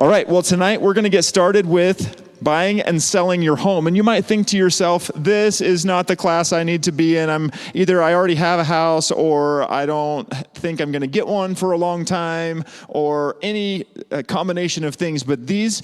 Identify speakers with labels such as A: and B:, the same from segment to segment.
A: All right, well, tonight we're going to get started with buying and selling your home. And you might think to yourself, this is not the class I need to be in. I already have a house, or I don't think I'm going to get one for a long time, or any combination of things. But these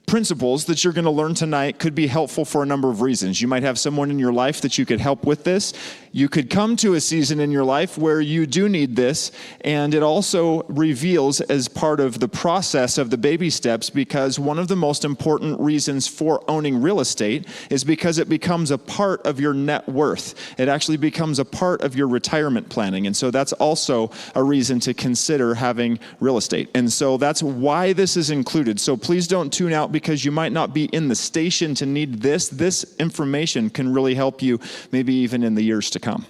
A: principles that you're going to learn tonight could be helpful for a number of reasons. You might have someone in your life that you could help with this. You could come to a season in your life where you do need this, and it also reveals as part of the process of the baby steps, because one of the most important reasons for owning real estate is because it becomes a part of your net worth. It actually becomes a part of your retirement planning, and so that's also a reason to consider having real estate. And so that's why this is included. So please don't tune out because you might not be in the station to need this. This information can really help you, maybe even in the years to come.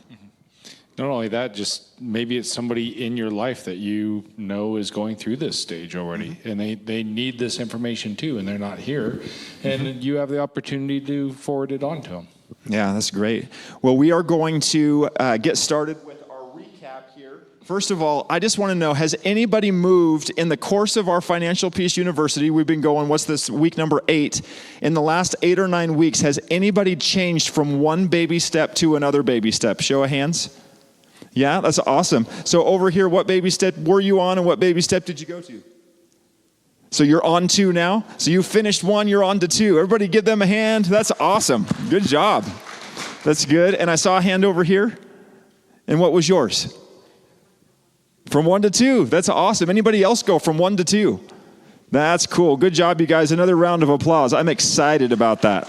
B: Not only that, just maybe it's somebody in your life that you know is going through this stage already, and they need this information too, and they're not here, and you have the opportunity to forward it on to them.
A: Yeah, that's great. Well, we are going to get started with our recap here. First of all, I just want to know, has anybody moved in the course of our Financial Peace University? We've been going, what's this, week number 8. In the last 8 or 9 weeks, has anybody changed from one baby step to another baby step? Show of hands. Yeah, that's awesome. So over here, what baby step were you on, and what baby step did you go to? So you're on 2 now? So you finished 1, you're on to 2. Everybody give them a hand. That's awesome. Good job. That's good. And I saw a hand over here. And what was yours? From 1 to 2. That's awesome. Anybody else go from 1 to 2? That's cool. Good job, you guys. Another round of applause. I'm excited about that.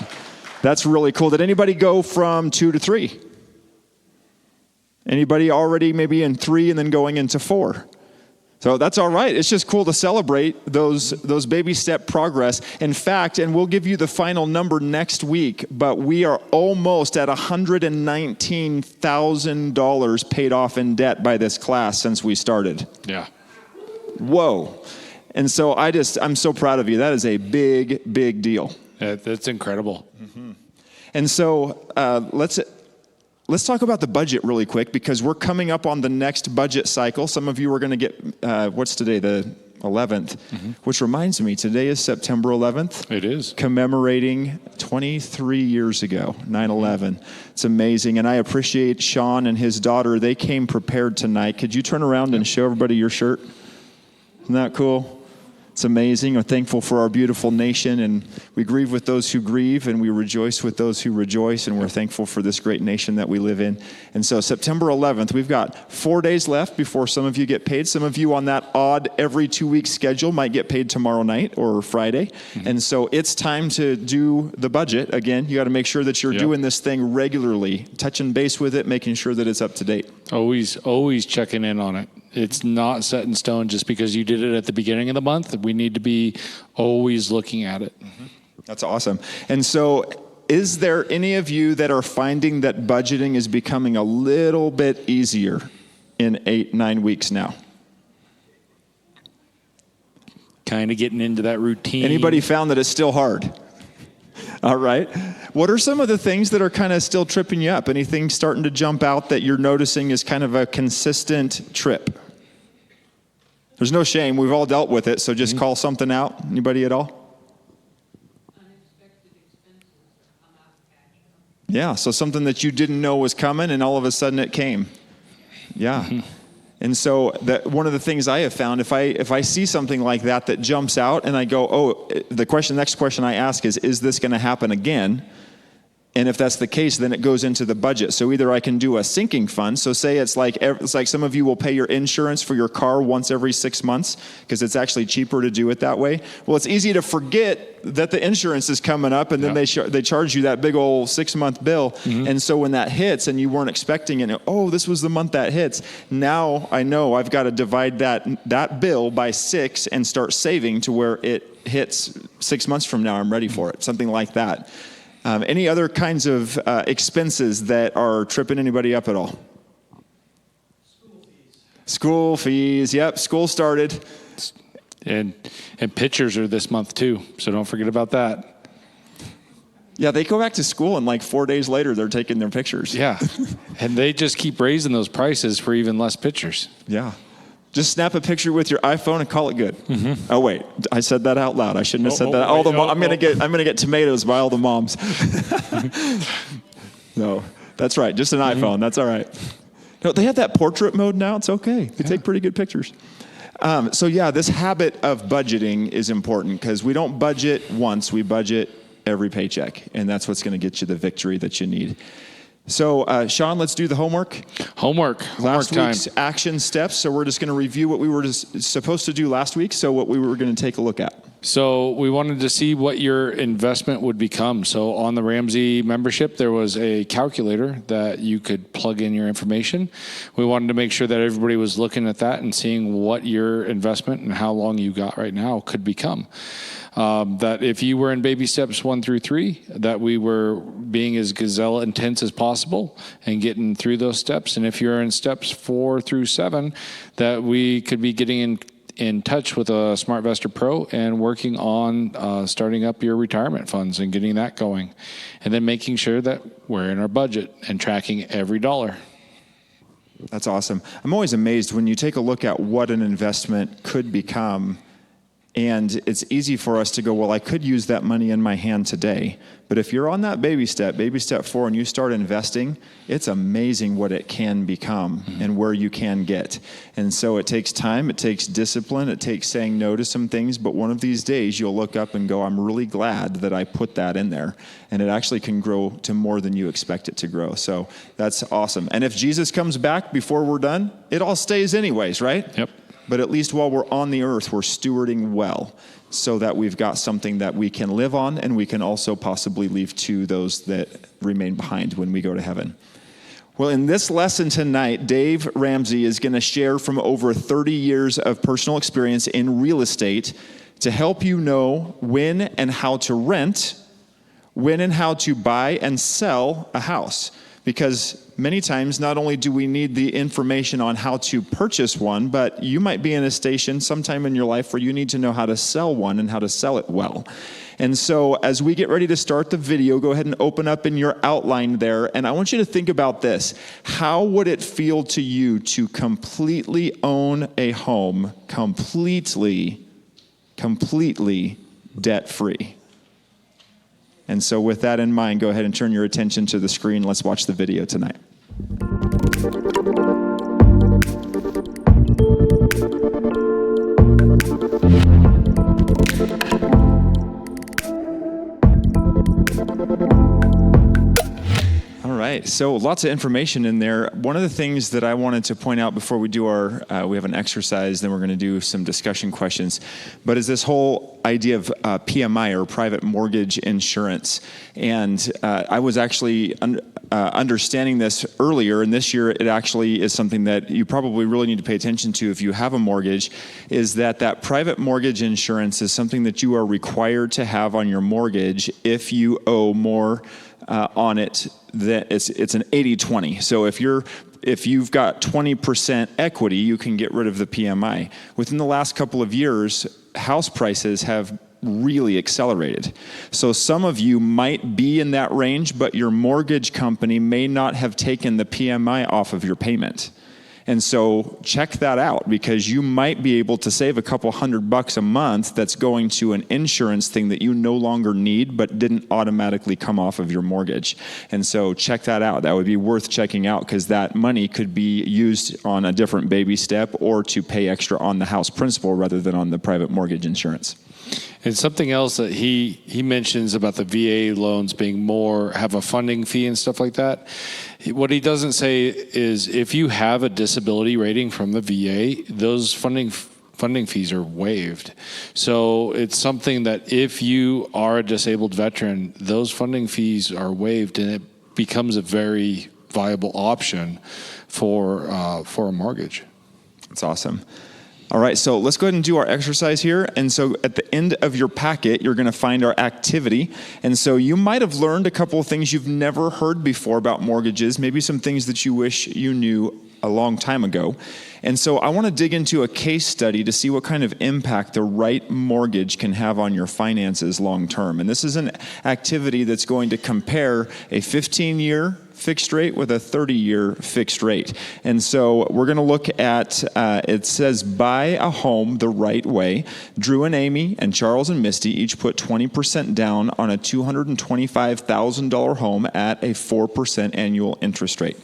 A: That's really cool. Did anybody go from 2 to 3? Anybody already maybe in 3 and then going into 4? So that's all right. It's just cool to celebrate those baby step progress. In fact, and we'll give you the final number next week, but we are almost at $119,000 paid off in debt by this class since we started.
B: Yeah.
A: Whoa. And so I'm so proud of you. That is a big, big deal.
B: That's incredible.
A: Mm-hmm. And so let's talk about the budget really quick, because we're coming up on the next budget cycle. Some of you are going to get, what's today, the 11th, which reminds me, today is September 11th.
B: It is.
A: Commemorating 23 years ago, 9/11. It's amazing. And I appreciate Sean and his daughter. They came prepared tonight. Could you turn around and show everybody your shirt? Isn't that cool? It's amazing. We're thankful for our beautiful nation, and we grieve with those who grieve, and we rejoice with those who rejoice, and we're thankful for this great nation that we live in. And so September 11th, we've got 4 days left before some of you get paid. Some of you on that odd every 2-week schedule might get paid tomorrow night or Friday. And so it's time to do the budget. Again, you got to make sure that you're doing this thing regularly, touching base with it, making sure that it's up to date.
B: Always checking in on it. It's not set in stone just because you did it at the beginning of the month. We need to be always looking at it.
A: That's awesome. And so is there any of you that are finding that budgeting is becoming a little bit easier in 8-9 weeks now?
B: Kind of getting into that routine.
A: Anybody found that it's still hard? All right. What are some of the things that are kind of still tripping you up? Anything starting to jump out that you're noticing is kind of a consistent trip? There's no shame. We've all dealt with it, so just call something out. Anybody at all?
C: Unexpected expenses that come out of cash.
A: Yeah, so something that you didn't know was coming, and all of a sudden it came. Yeah. And so one of the things I have found, if I see something like that jumps out and I go, next question I ask is this going to happen again? And if that's the case, then it goes into the budget. So either I can do a sinking fund. So say it's like some of you will pay your insurance for your car once every 6 months because it's actually cheaper to do it that way. Well, it's easy to forget that the insurance is coming up, and then they charge you that big old 6-month bill. And so when that hits and you weren't expecting it, this was the month that hits. Now I know I've got to divide that bill by 6 and start saving to where it hits 6 months from now. I'm ready for it. Something like that. Any other kinds of expenses that are tripping anybody up at all? School fees. Yep, school started.
B: And pictures are this month too, so don't forget about that.
A: Yeah, they go back to school and like 4 days later they're taking their pictures.
B: Yeah, and they just keep raising those prices for even less pictures.
A: Yeah. Just snap a picture with your iPhone and call it good. Oh wait, I said that out loud. I shouldn't have said that. I'm gonna get tomatoes by all the moms. No, that's right. Just an iPhone. That's all right. No, they have that portrait mode now. It's okay. They take pretty good pictures. So yeah, this habit of budgeting is important because we don't budget once. We budget every paycheck, and that's what's going to get you the victory that you need. So, Sean, let's do the homework.
B: Homework
A: Last
B: time.
A: week's action steps. So we're just going to review what we were supposed to do last week. So what we were going to take a look at.
B: So we wanted to see what your investment would become. So on the Ramsey membership, there was a calculator that you could plug in your information. We wanted to make sure that everybody was looking at that and seeing what your investment and how long you got right now could become. That if you were in baby steps 1 through 3, that we were being as gazelle intense as possible and getting through those steps. And if you're in steps 4 through 7, that we could be getting in touch with a SmartVestor Pro and working on starting up your retirement funds and getting that going. And then making sure that we're in our budget and tracking every dollar.
A: That's awesome. I'm always amazed when you take a look at what an investment could become. And it's easy for us to go, well, I could use that money in my hand today. But if you're on that baby step 4, and you start investing, it's amazing what it can become and where you can get. And so it takes time, it takes discipline, it takes saying no to some things. But one of these days you'll look up and go, I'm really glad that I put that in there. And it actually can grow to more than you expect it to grow. So that's awesome. And if Jesus comes back before we're done, it all stays anyways, right?
B: Yep.
A: But at least while we're on the earth, we're stewarding well so that we've got something that we can live on and we can also possibly leave to those that remain behind when we go to heaven. Well, in this lesson tonight, Dave Ramsey is going to share from over 30 years of personal experience in real estate to help you know when and how to rent, when and how to buy and sell a house. Because many times, not only do we need the information on how to purchase one, but you might be in a station sometime in your life where you need to know how to sell one and how to sell it well. And so as we get ready to start the video, go ahead and open up in your outline there. And I want you to think about this. How would it feel to you to completely own a home, completely debt-free? And so with that in mind, go ahead and turn your attention to the screen. Let's watch the video tonight. All right, so lots of information in there. One of the things that I wanted to point out before we do we have an exercise, then we're going to do some discussion questions, but is this whole idea of PMI, or private mortgage insurance. And I was actually understanding this earlier, and this year it actually is something that you probably really need to pay attention to if you have a mortgage, is that private mortgage insurance is something that you are required to have on your mortgage if you owe more on it. That it's an 80-20. So if you've got 20% equity, you can get rid of the PMI. Within the last couple of years, house prices have really accelerated. So some of you might be in that range, but your mortgage company may not have taken the PMI off of your payment. And so check that out, because you might be able to save a couple $100 a month that's going to an insurance thing that you no longer need but didn't automatically come off of your mortgage. And so check that out. That would be worth checking out, because that money could be used on a different baby step or to pay extra on the house principal rather than on the private mortgage insurance.
B: And something else that he mentions about the VA loans being have a funding fee and stuff like that. What he doesn't say is if you have a disability rating from the VA, those funding fees are waived. So it's something that if you are a disabled veteran, those funding fees are waived, and it becomes a very viable option for a mortgage.
A: That's awesome. All right, so let's go ahead and do our exercise here. And so at the end of your packet, you're going to find our activity. And so you might have learned a couple of things you've never heard before about mortgages, maybe some things that you wish you knew a long time ago. And so I want to dig into a case study to see what kind of impact the right mortgage can have on your finances long term. And this is an activity that's going to compare a 15-year fixed rate with a 30-year fixed rate. And so we're going to look at, it says, buy a home the right way. Drew and Amy and Charles and Misty each put 20% down on a $225,000 home at a 4% annual interest rate.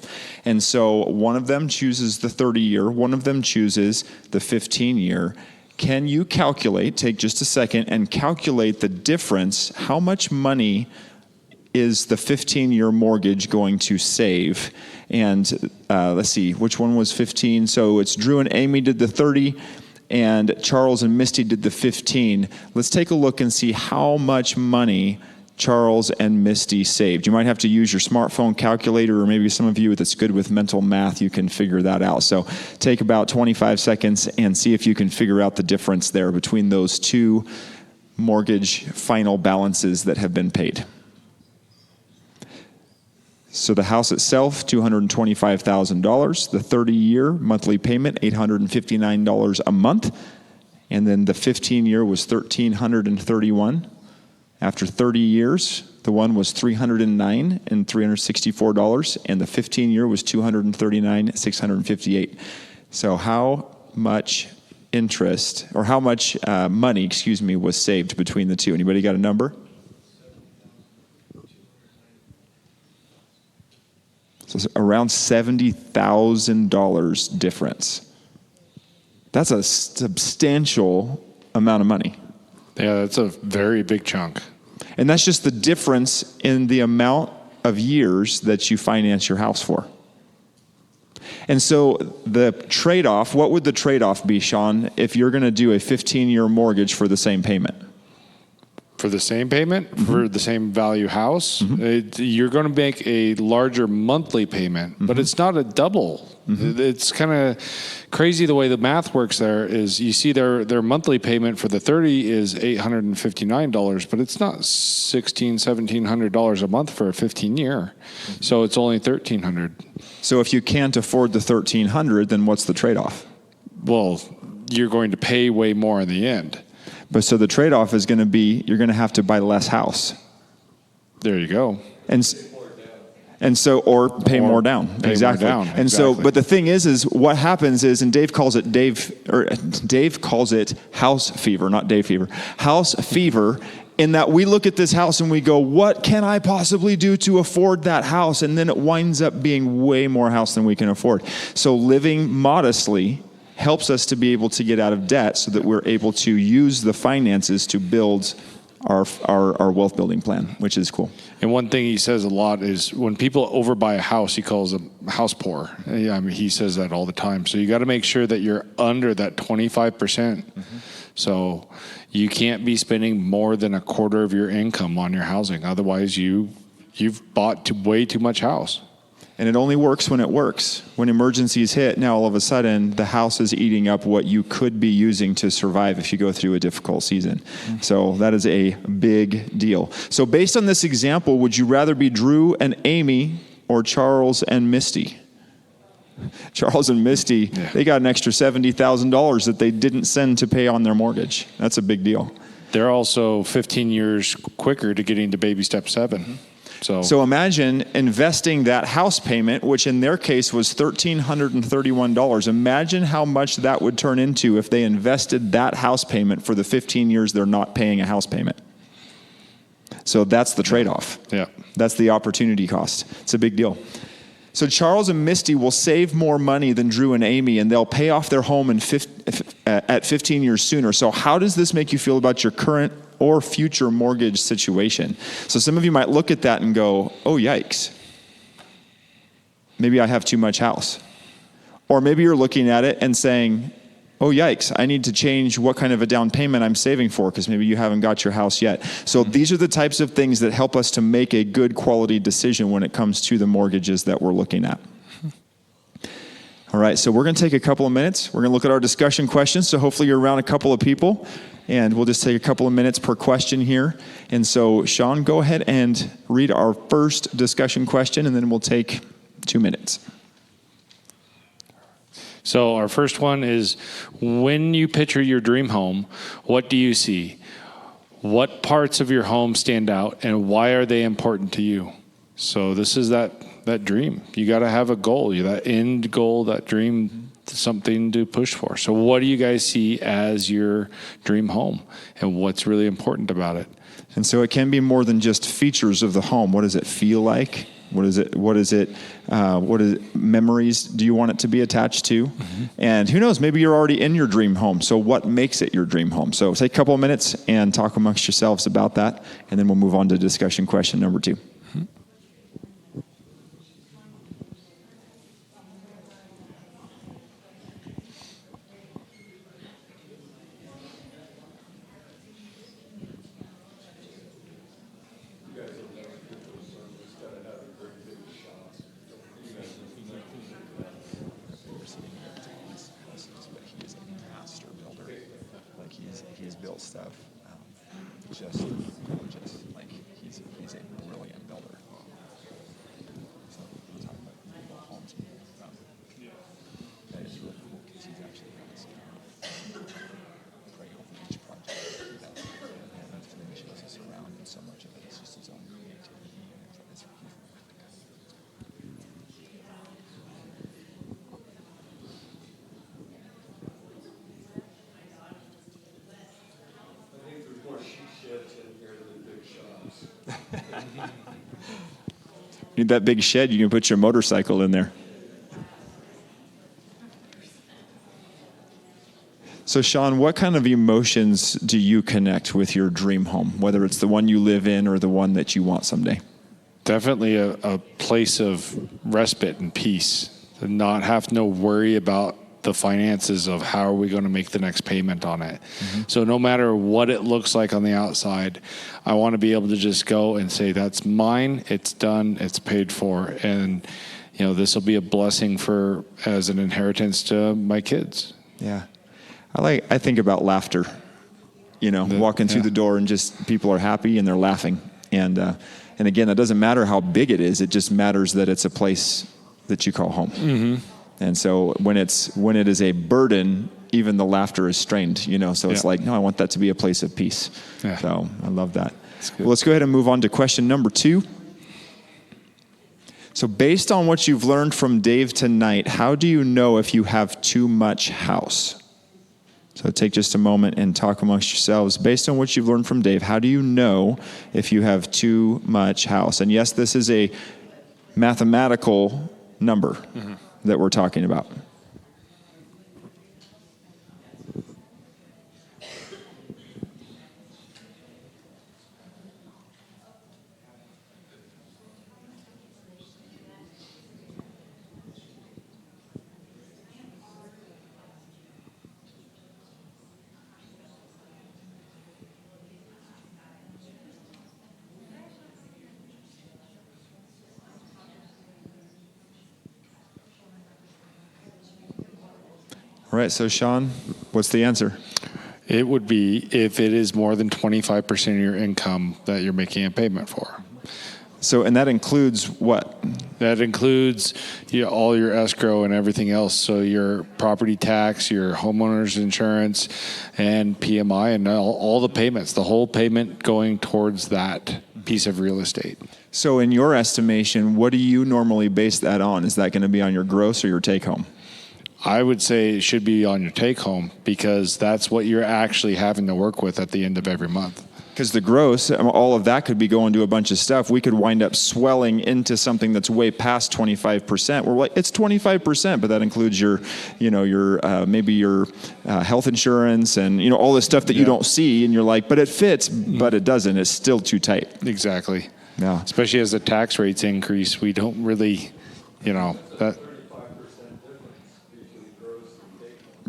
A: And so one of them chooses the 30-year, one of them chooses the 15-year. Can you calculate, take just a second, and calculate the difference? How much money is the 15-year mortgage going to save? And let's see, which one was 15? So it's Drew and Amy did the 30, and Charles and Misty did the 15. Let's take a look and see how much money Charles and Misty saved. You might have to use your smartphone calculator, or maybe some of you that's good with mental math, you can figure that out. So take about 25 seconds and see if you can figure out the difference there between those two mortgage final balances that have been paid. So the house itself, $225,000. The 30-year monthly payment, $859 a month. And then the 15-year was $1,331. After 30 years, the one was $309 and $364, and the 15-year was $239,658. So how much interest, or how much money, was saved between the two? Anybody got a number? So it's around $70,000 difference. That's a substantial amount of money.
B: Yeah, that's a very big chunk.
A: And that's just the difference in the amount of years that you finance your house for. And so the trade-off, what would the trade-off be, Sean, if you're going to do a 15-year mortgage for the same payment?
B: For the same payment, for the same value house, you're going to make a larger monthly payment, but it's not a double. It's kind of crazy the way the math works there is you see their monthly payment for the 30 is $859, but it's not $1,700 a month for a 15-year. So it's only $1,300.
A: So if you can't afford the $1,300, then what's the trade-off?
B: Well, you're going to pay way more in the end.
A: But so the trade-off is going to be you're going to have to buy less house.
B: There you go.
A: And so, or pay more down. Exactly.
B: More down.
A: And so, but the thing is what happens is, and Dave calls it house fever, not Dave fever, house fever, in that we look at this house and we go, what can I possibly do to afford that house? And then it winds up being way more house than we can afford. So living modestly helps us to be able to get out of debt so that we're able to use the finances to build our wealth building plan, which is cool.
B: And one thing he says a lot is when people overbuy a house, he calls them house poor. I mean, he says that all the time. So you got to make sure that you're under that 25%. So you can't be spending more than a quarter of your income on your housing. Otherwise, you've bought way too much house.
A: And it only works when it works. When emergencies hit, now all of a sudden, the house is eating up what you could be using to survive if you go through a difficult season. So that is a big deal. So based on this example, would you rather be Drew and Amy or Charles and Misty? Charles and Misty, they got an extra $70,000 that they didn't send to pay on their mortgage. That's a big deal.
B: They're also 15 years quicker to getting to baby step 7. So
A: imagine investing that house payment, which in their case was $1,331. Imagine how much that would turn into if they invested that house payment for the 15 years they're not paying a house payment. So that's the trade-off.
B: Yeah.
A: That's the opportunity cost. It's a big deal. So Charles and Misty will save more money than Drew and Amy, and they'll pay off their home at 15 years sooner. So how does this make you feel about your current or future mortgage situation? So some of you might look at that and go, oh, yikes. Maybe I have too much house. Or maybe you're looking at it and saying, oh, yikes, I need to change what kind of a down payment I'm saving for because maybe you haven't got your house yet. So these are the types of things that help us to make a good quality decision when it comes to the mortgages that we're looking at. All right, so we're going to take a couple of minutes. We're going to look at our discussion questions. So hopefully you're around a couple of people, and we'll just take a couple of minutes per question here. And so, Sean, go ahead and read our first discussion question, and then we'll take 2 minutes.
B: So our first one is, when you picture your dream home, what do you see? What parts of your home stand out, and why are they important to you? So this is that that dream. You got to have a goal, that end goal, that dream, something to push for. So what do you guys see as your dream home, and what's really important about it?
A: And so it can be more than just features of the home. What does it feel like? What is memories do you want it to be attached to? And who knows, maybe you're already in your dream home. So what makes it your dream home? So take a couple of minutes and talk amongst yourselves about that, and then we'll move on to discussion question number 2. He's built stuff just gorgeous. Like he's a brilliant builder. So we'll talk about homes. That is really cool because he's actually got this pray over each project that finishes us around, and so much of it is just his own creativity. And it's need that big shed, you can put your motorcycle in there. So Sean, what kind of emotions do you connect with your dream home, whether it's the one you live in or the one that you want someday?
B: Definitely a place of respite and peace, to not have to worry about the finances of how are we going to make the next payment on it. So no matter what it looks like on the outside, I want to be able to just go and say, that's mine, it's done, it's paid for. And, this will be a blessing as an inheritance to my kids.
A: Yeah. I think about laughter, walking through the door and just people are happy and they're laughing. And again, it doesn't matter how big it is. It just matters that it's a place that you call home. And so when it is a burden, even the laughter is strained, so it's like, no, I want that to be a place of peace. Yeah. So I love that. Well, let's go ahead and move on to question number 2. So based on what you've learned from Dave tonight, how do you know if you have too much house? So take just a moment and talk amongst yourselves. Based on what you've learned from Dave, how do you know if you have too much house? And yes, this is a mathematical number that we're talking about. All right, so Sean, what's the answer?
B: It would be if it is more than 25% of your income that you're making a payment for.
A: So, and that includes what?
B: That includes all your escrow and everything else. So your property tax, your homeowner's insurance, and PMI, and all the payments, the whole payment going towards that piece of real estate.
A: So in your estimation, what do you normally base that on? Is that going to be on your gross or your take home?
B: I would say it should be on your take home, because that's what you're actually having to work with at the end of every month.
A: Because the gross, all of that could be going to a bunch of stuff. We could wind up swelling into something that's way past 25%. We're like, it's 25%, but that includes your maybe your health insurance and all this stuff that you don't see, and you're like, but it fits, but it doesn't. It's still too tight.
B: Exactly.
A: Yeah.
B: Especially as the tax rates increase, we don't really, that.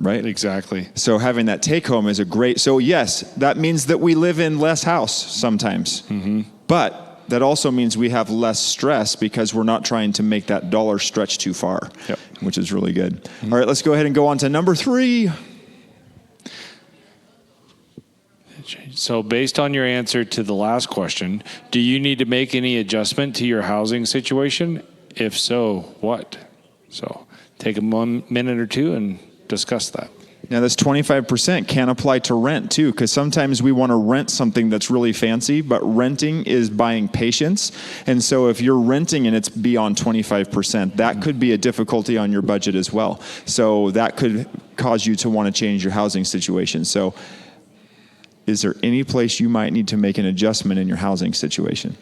A: Right?
B: Exactly.
A: So having that take home is so yes, that means that we live in less house sometimes. But that also means we have less stress because we're not trying to make that dollar stretch too far, which is really good. All right, let's go ahead and go on to number 3.
B: So based on your answer to the last question, do you need to make any adjustment to your housing situation? If so, what? So take a minute or two and discuss that.
A: Now, this 25% can apply to rent too, because sometimes we want to rent something that's really fancy, but renting is buying patience. And so if you're renting and it's beyond 25%, that could be a difficulty on your budget as well. So that could cause you to want to change your housing situation. So is there any place you might need to make an adjustment in your housing situation?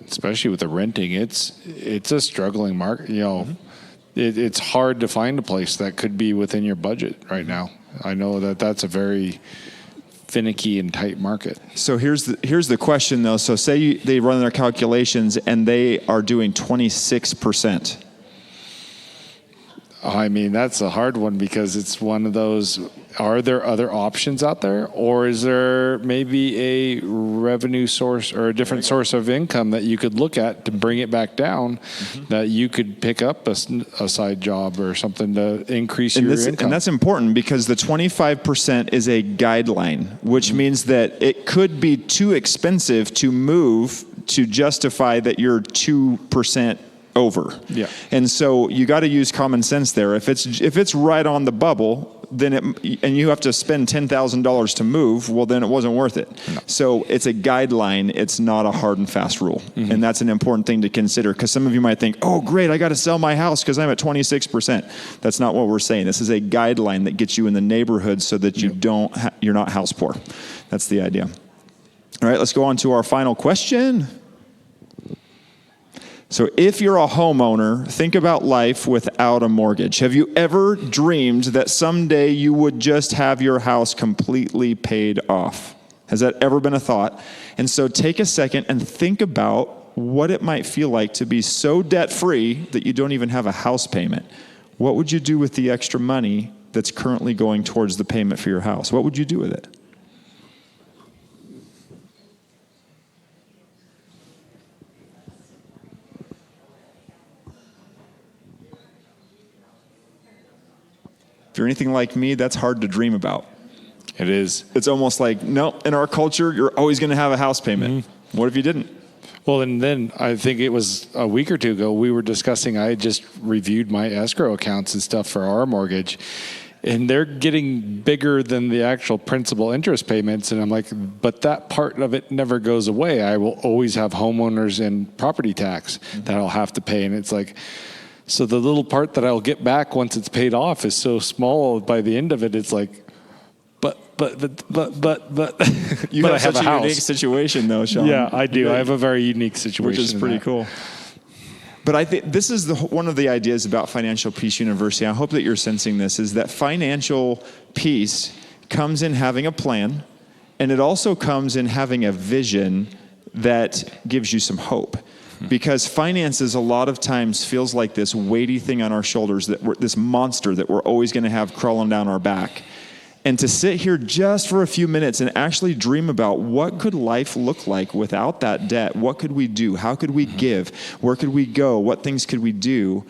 B: Especially with the renting, it's a struggling market. It's hard to find a place that could be within your budget right now. I know that's a very finicky and tight market.
A: So here's the question though. So say they run their calculations and they are doing 26%.
B: I mean, that's a hard one because it's one of those, are there other options out there? Or is there maybe a revenue source or a different source of income that you could look at to bring it back down, that you could pick up a side job or something to increase your income?
A: And that's important because the 25% is a guideline, which means that it could be too expensive to move to justify that you're 2% over.
B: Yeah.
A: And so you got to use common sense there. If it's right on the bubble, then and you have to spend $10,000 to move, well, then it wasn't worth it. No. So it's a guideline. It's not a hard and fast rule. And that's an important thing to consider because some of you might think, oh, great, I got to sell my house because I'm at 26%. That's not what we're saying. This is a guideline that gets you in the neighborhood so that you're not house poor. That's the idea. All right, let's go on to our final question. So if you're a homeowner, think about life without a mortgage. Have you ever dreamed that someday you would just have your house completely paid off? Has that ever been a thought? And so take a second and think about what it might feel like to be so debt-free that you don't even have a house payment. What would you do with the extra money that's currently going towards the payment for your house? What would you do with it? If you're anything like me, that's hard to dream about.
B: It is.
A: It's almost like, no, in our culture, you're always going to have a house payment. What if you didn't?
B: Well, and then I think it was a week or two ago, we were discussing, I had just reviewed my escrow accounts and stuff for our mortgage, and they're getting bigger than the actual principal interest payments. And I'm like, but that part of it never goes away. I will always have homeowners and property tax that I'll have to pay. And it's like, so the little part that I'll get back once it's paid off is so small by the end of it, it's like, but
A: you
B: but
A: have such
B: a
A: a unique situation though, Sean.
B: Yeah, I do. I have a very unique situation.
A: Which is pretty cool. But I think this is one of the ideas about Financial Peace University. I hope that you're sensing this, is that financial peace comes in having a plan, and it also comes in having a vision that gives you some hope. Because finances a lot of times feels like this weighty thing on our shoulders, this monster that we're always going to have crawling down our back. And to sit here just for a few minutes and actually dream about what could life look like without that debt? What could we do? How could we give? Where could we go? What things could we do?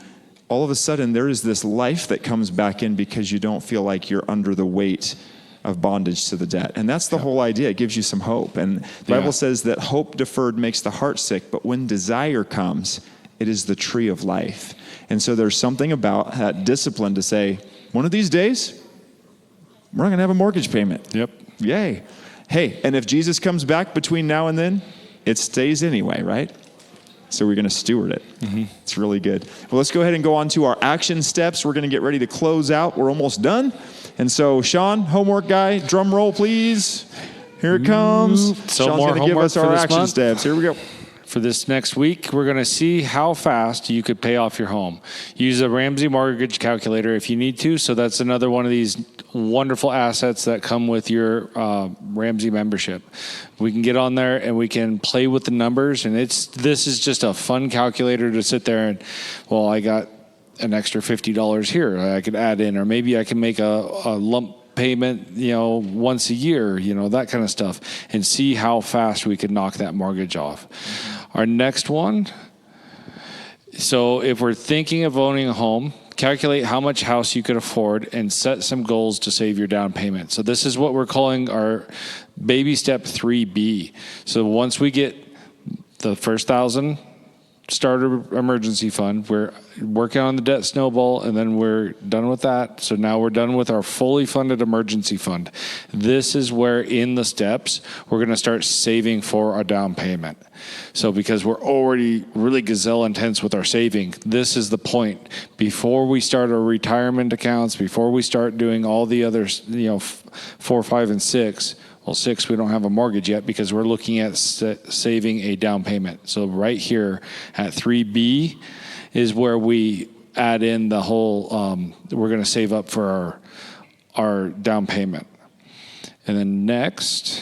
A: All of a sudden, there is this life that comes back in because you don't feel like you're under the weight of bondage to the debt. And that's the whole idea. It gives you some hope. And the Bible says that hope deferred makes the heart sick, but when desire comes, it is the tree of life. And so there's something about that discipline to say, one of these days, we're not going to have a mortgage payment.
B: Yep.
A: Yay. Hey, and if Jesus comes back between now and then, it stays anyway, right? So we're going to steward it. It's really good. Well, let's go ahead and go on to our action steps. We're going to get ready to close out. We're almost done. And so, Sean, homework guy, drum roll, please. Here it comes.
B: So
A: Sean's
B: more
A: going to give
B: homework
A: us
B: for
A: our
B: this
A: action
B: month?
A: steps. Here we go.
B: For this next week, we're going to see how fast you could pay off your home. Use a Ramsey mortgage calculator if you need to. So that's another one of these wonderful assets that come with your Ramsey membership. We can get on there and we can play with the numbers. And this is just a fun calculator to sit there and, well, I got an extra $50 here I could add in, or maybe I can make a lump payment, once a year, that kind of stuff, and see how fast we could knock that mortgage off. Our next one. So if we're thinking of owning a home, calculate how much house you could afford and set some goals to save your down payment. So this is what we're calling our baby step 3B. So once we get the first 1,000 starter emergency fund. We're working on the debt snowball, and then we're done with that. So now we're done with our fully funded emergency fund. This is where in the steps, we're going to start saving for a down payment. So because we're already really gazelle intense with our saving, this is the point. Before we start our retirement accounts, before we start doing all the others, 4, 5, and 6, well, 6, we don't have a mortgage yet because we're looking at saving a down payment. So right here at 3B is where we add in the whole, we're going to save up for our down payment. And then next,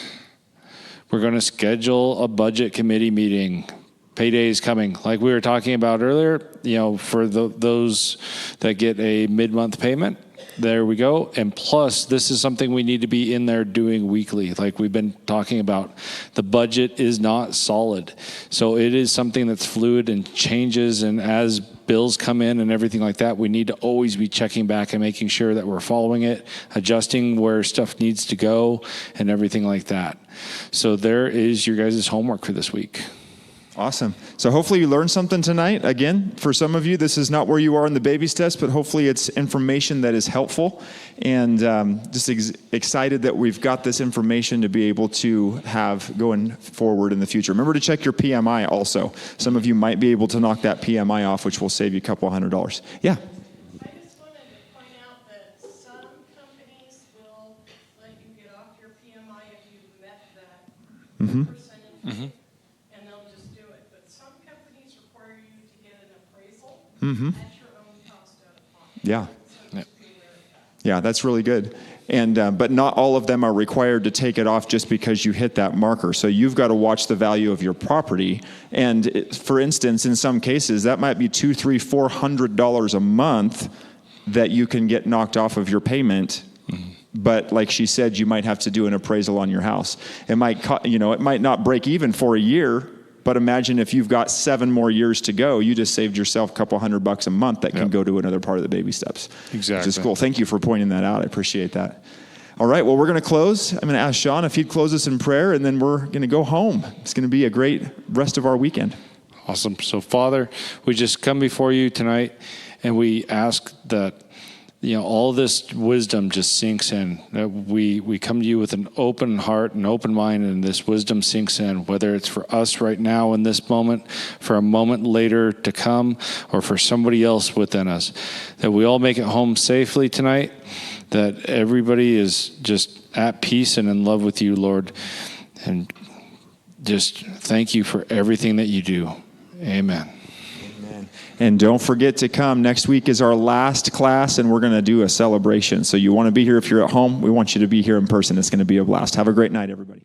B: we're going to schedule a budget committee meeting. Payday is coming. Like we were talking about earlier, for those that get a mid-month payment, there we go. And plus, this is something we need to be in there doing weekly. Like we've been talking about, the budget is not solid. So it is something that's fluid and changes. And as bills come in and everything like that, we need to always be checking back and making sure that we're following it, adjusting where stuff needs to go and everything like that. So there is your guys' homework for this week.
A: Awesome. So hopefully you learned something tonight. Again, for some of you, this is not where you are in the baby steps, but hopefully it's information that is helpful. And just excited that we've got this information to be able to have going forward in the future. Remember to check your PMI also. Some of you might be able to knock that PMI off, which will save you a couple $100. Yeah.
D: I just wanted to point out that some companies will let you get off your PMI if you met that percentage. At your own cost out of pocket.
A: Yeah.
D: So just be aware of that.
A: Yeah, that's really good. And but not all of them are required to take it off just because you hit that marker. So you've got to watch the value of your property. And for instance, in some cases, that might be $200, $300, $400 a month that you can get knocked off of your payment. But like she said, you might have to do an appraisal on your house. It might, it might not break even for a year. But imagine if you've got 7 more years to go, you just saved yourself a couple $100 a month that can go to another part of the baby steps.
B: Exactly.
A: Which is cool. Thank you for pointing that out. I appreciate that. All right, well, we're going to close. I'm going to ask Sean if he'd close us in prayer, and then we're going to go home. It's going to be a great rest of our weekend.
B: Awesome. So, Father, we just come before you tonight, and we ask that all this wisdom just sinks in. That we come to you with an open heart and open mind, and this wisdom sinks in, whether it's for us right now in this moment, for a moment later to come, or for somebody else within us. That we all make it home safely tonight, that everybody is just at peace and in love with you, Lord. And just thank you for everything that you do. Amen.
A: And don't forget to come. Next week is our last class, and we're going to do a celebration. So you want to be here if you're at home. We want you to be here in person. It's going to be a blast. Have a great night, everybody.